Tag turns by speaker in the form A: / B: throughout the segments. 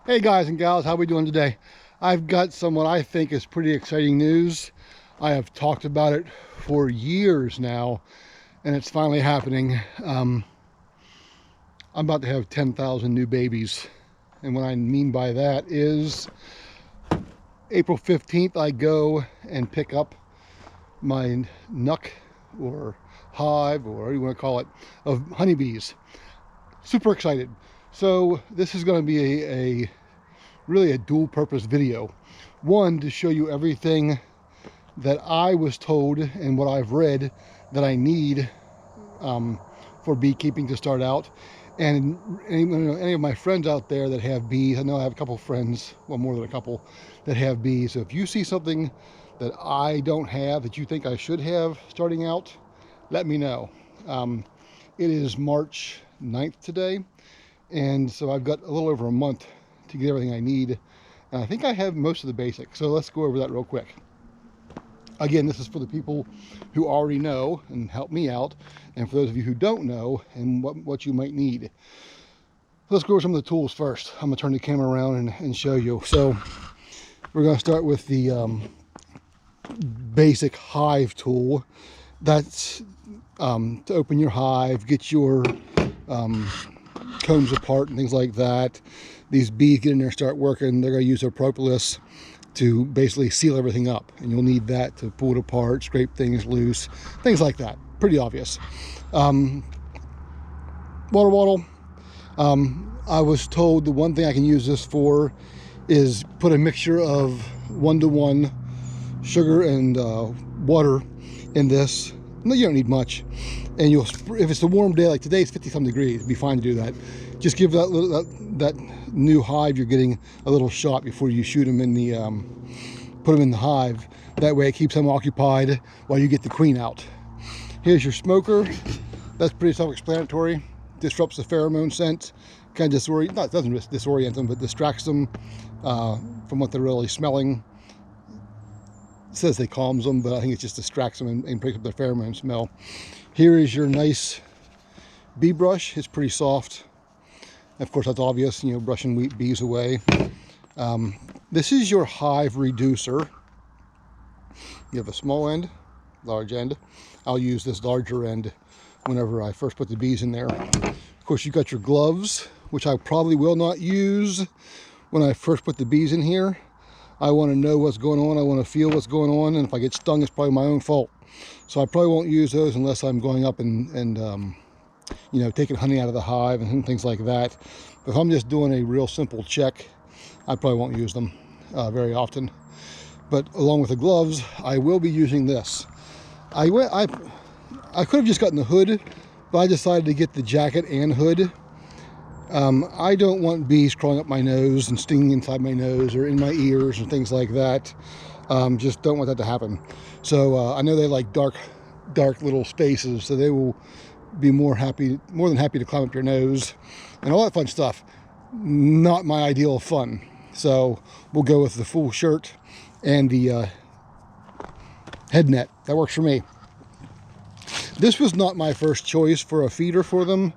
A: Hey guys and gals, how we doing today? I've got some what I think is pretty exciting news. I have talked about it for years now, and it's finally happening. I'm about to have 10,000 new babies, and what I mean by that is April 15th I go and pick up my nuck or hive, or what you want to call it, of honeybees. Super excited. So this is going to be really a dual purpose video. One, to show you everything that I was told and what I've read that I need for beekeeping to start out. And any of my friends out there that have bees, I know I have a couple friends, well, more than a couple, that have bees. So if you see something that I don't have that you think I should have starting out, let me know. It is March 9th today, and so I've got a little over a month to get everything I need, and I think I have most of the basics. So let's go over that real quick. Again, this is for the people who already know and help me out, and for those of you who don't know and what you might need. Let's go over some of the tools first. I'm gonna turn the camera around and show you. So we're gonna start with the basic hive tool. That's to open your hive, get your combs apart and things like that. These bees get in there and start working. They're going to use their propolis to basically seal everything up, and you'll need that to pull it apart, scrape things loose, things like that. Pretty obvious. Water bottle. I was told the one thing I can use this for is put a mixture of 1-to-1 sugar and water in this. No, you don't need much, and if it's a warm day like today, it's 50-some degrees, it'd be fine to do that. Just give that new hive you're getting a little shot before you shoot them in the put them in the hive. That way it keeps them occupied while you get the queen out. Here's your smoker. That's pretty self-explanatory. Disrupts the pheromone scent, kind of doesn't disorient them, but distracts them from what they're really smelling. It says they calms them, but I think it just distracts them and breaks up their pheromone smell. Here is your nice bee brush. It's pretty soft. Of course, that's obvious, you know, brushing bees away. This is your hive reducer. You have a small end, large end. I'll use this larger end whenever I first put the bees in there. Of course, you've got your gloves, which I probably will not use when I first put the bees in here. I want to know what's going on. I want to feel what's going on, and if I get stung, it's probably my own fault. So I probably won't use those unless I'm going up and you know, taking honey out of the hive and things like that. But if I'm just doing a real simple check, I probably won't use them very often. But along with the gloves, I will be using this. I could have just gotten the hood, but I decided to get the jacket and hood. I don't want bees crawling up my nose and stinging inside my nose or in my ears and things like that. Just don't want that to happen. So I know they like dark little spaces, so they will be more than happy to climb up your nose and all that fun stuff. Not my ideal of fun. So we'll go with the full shirt and the head net. That works for me. This was not my first choice for a feeder for them,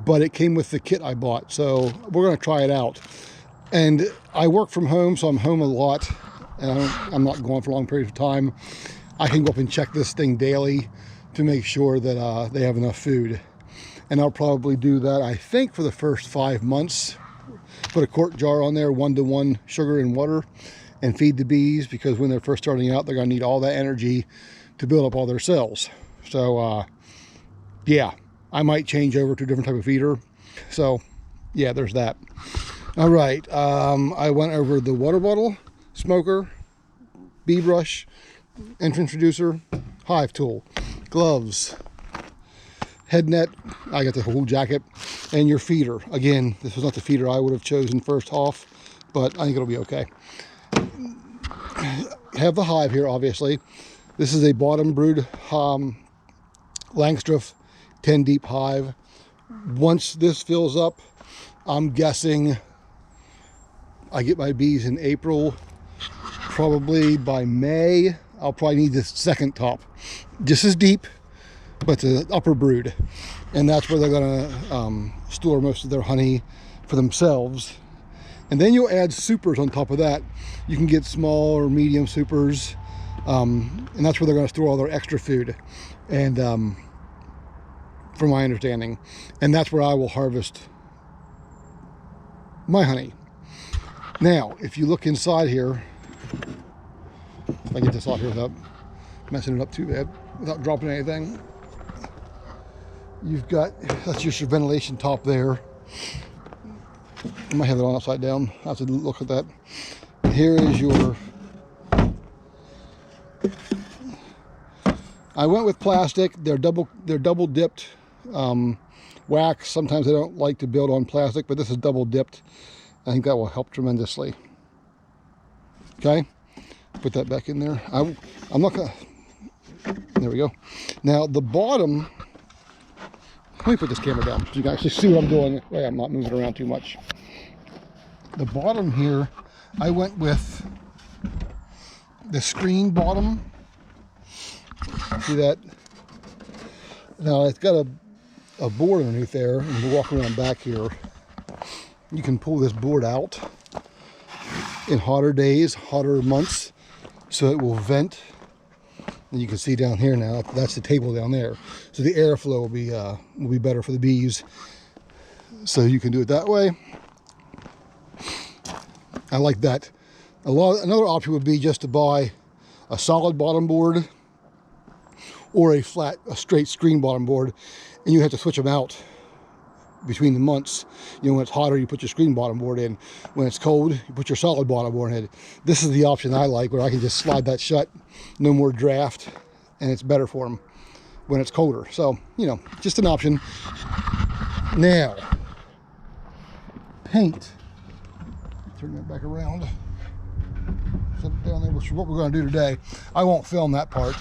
A: but it came with the kit I bought, so we're going to try it out. And I work from home, so I'm home a lot, and I'm not going for long periods of time. I can go up and check this thing daily to make sure that they have enough food. And I'll probably do that, I think, for the first 5 months. Put a quart jar on there, 1-to-1 sugar and water, and feed the bees, because when they're first starting out, they're going to need all that energy to build up all their cells. So, yeah, I might change over to a different type of feeder. So, yeah, there's that. All right, I went over the water bottle, smoker, bee brush, entrance reducer, hive tool, gloves, head net. I got the whole jacket, and your feeder. Again, this was not the feeder I would have chosen first off, but I think it'll be okay. Have the hive here, obviously. This is a bottom brood Langstroth 10 deep hive. Once this fills up, I'm guessing I get my bees in April. Probably by May, I'll probably need this second top. Just as deep, but the upper brood. And that's where they're gonna store most of their honey for themselves. And then you'll add supers on top of that. You can get small or medium supers, and that's where they're going to store all their extra food. And from my understanding, and that's where I will harvest my honey. Now, if you look inside here, if I get this off here without messing it up too bad, without dropping anything, you've got, that's just your ventilation top there. I might have it on upside down. I have to look at that. Here is your, I went with plastic. They're double dipped wax. Sometimes I don't like to build on plastic, but this is double dipped. I think that will help tremendously. Okay, put that back in there. I'm not gonna, there we go. Now the bottom, let me put this camera down so you can actually see what I'm doing. Wait, I'm not moving around too much. The bottom here, I went with the screen bottom. See that? Now it's got a board underneath there, and you walk around back here. You can pull this board out in hotter days, hotter months, so it will vent. And you can see down here now, that's the table down there. So the airflow will be better for the bees. So you can do it that way. I like that. Another option would be just to buy a solid bottom board or a straight screen bottom board, and you have to switch them out between the months. You know, when it's hotter, you put your screen bottom board in. When it's cold, you put your solid bottom board in. This is the option I like, where I can just slide that shut, no more draft, and it's better for them when it's colder. So, you know, just an option. Now, paint. Turn that back around. Set it down there, which is what we're going to do today. I won't film that part,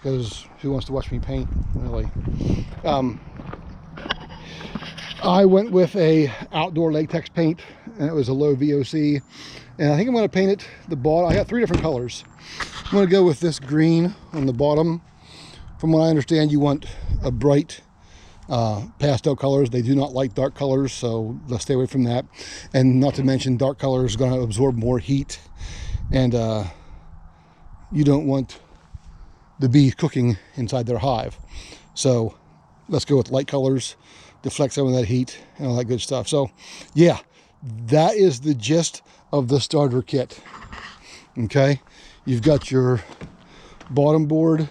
A: because who wants to watch me paint, really? I went with a outdoor latex paint, and it was a low VOC, and I think I'm going to paint it the bottom. I got 3 different colors. I'm going to go with this green on the bottom. From what I understand, you want a bright pastel colors. They do not like dark colors, so let's stay away from that. And not to mention, dark colors are going to absorb more heat, and you don't want the bees cooking inside their hive. So let's go with light colors, deflect some of that heat and all that good stuff. So yeah, that is the gist of the starter kit. Okay, you've got your bottom board,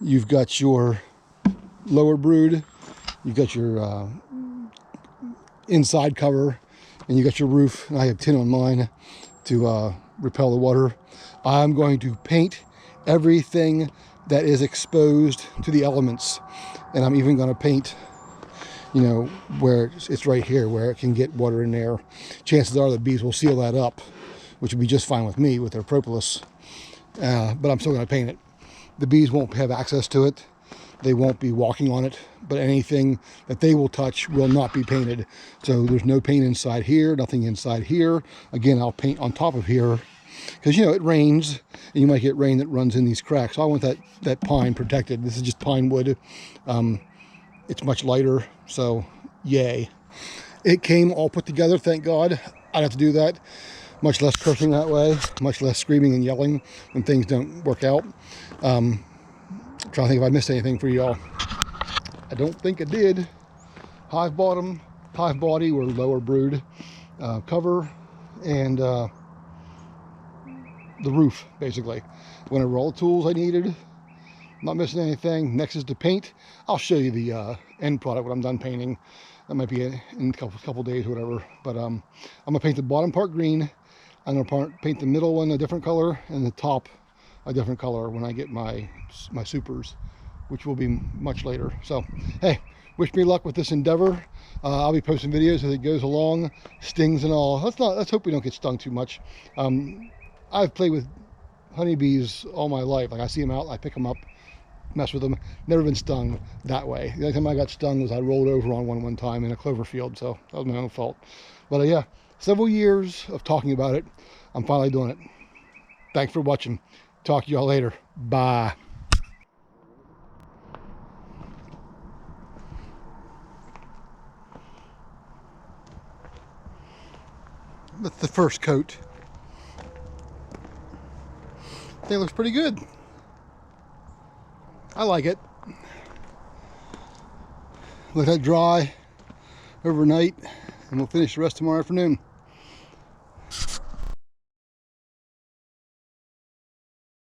A: you've got your lower brood, you've got your inside cover, and you got your roof. And I have tin on mine to repel the water. I'm going to paint everything that is exposed to the elements, and I'm even going to paint, you know, where it's right here where it can get water in there. Chances are the bees will seal that up, which would be just fine with me with their propolis, but I'm still going to paint it. The bees won't have access to it, they won't be walking on it, but anything that they will touch will not be painted. So there's no paint inside here, nothing inside here. Again, I'll paint on top of here, because, you know, it rains and you might get rain that runs in these cracks. So I want that pine protected. This is just pine wood. It's much lighter, so yay. It came all put together, thank God. I'd have to do that. Much less cursing that way, much less screaming and yelling when things don't work out. I'm trying to think if I missed anything for y'all. I don't think I did. Hive bottom, hive body, or lower brood cover, and the roof, basically. Went over all the tools I needed. Not missing anything. Next is to paint. I'll show you the end product when I'm done painting. That might be in a couple days or whatever. But I'm gonna paint the bottom part green. I'm gonna paint the middle one a different color, and the top a different color when I get my supers, which will be much later. So hey, wish me luck with this endeavor. I'll be posting videos as it goes along, stings and all. Let's hope we don't get stung too much. I've played with honeybees all my life. Like, I see them out, I pick them up, mess with them. Never been stung that way. The only time I got stung was I rolled over on one time in a clover field, so that was my own fault. But yeah, several years of talking about it. I'm finally doing it. Thanks for watching. Talk to y'all later. Bye. That's the first coat. I think it looks pretty good. I like it. Let that dry overnight and we'll finish the rest tomorrow afternoon.